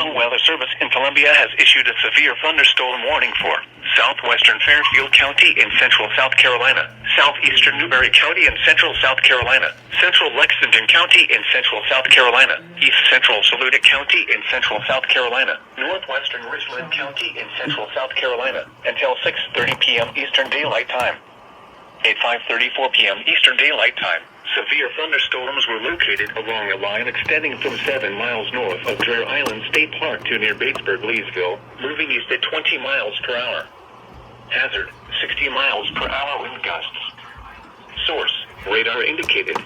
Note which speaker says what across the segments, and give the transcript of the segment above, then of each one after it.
Speaker 1: National Weather Service in Columbia has issued a severe thunderstorm warning for southwestern Fairfield County in central South Carolina, southeastern Newberry County in central South Carolina, central Lexington County in central South Carolina, east central Saluda County in central South Carolina, northwestern Richland County in central South Carolina, until 6:30 p.m. Eastern Daylight Time. At 5:34 p.m. Eastern Daylight Time, severe thunderstorms were located along a line extending from 7 miles north of Dreher Island State Park to near Batesburg-Leesville, moving east at 20 miles per hour. Hazard, 60 miles per hour wind gusts. Source, radar indicated.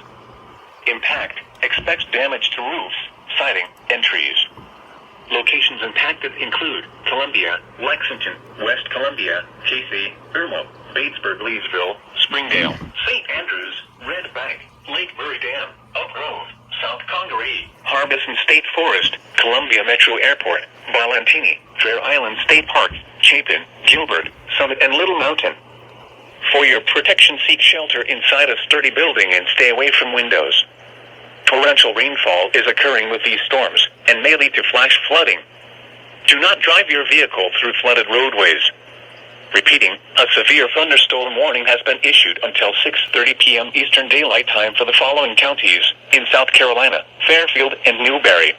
Speaker 1: Impact, expects damage to roofs, siding, and trees. Locations impacted include Columbia, Lexington, West Columbia, Casey, Irmo, Batesburg-Leesville, Springdale, St. Andrews, Red Bank, Lake Murray Dam, Oak Grove, South Congaree, Harbison State Forest, Columbia Metro Airport, Valentini, Dreher Island State Park, Chapin, Gilbert, Summit, and Little Mountain. For your protection, seek shelter inside a sturdy building and stay away from windows. Torrential rainfall is occurring with these storms and may lead to flash flooding. Do not drive your vehicle through flooded roadways. Repeating, a severe thunderstorm warning has been issued until 6:30 p.m. Eastern Daylight Time for the following counties in South Carolina: Fairfield and Newberry.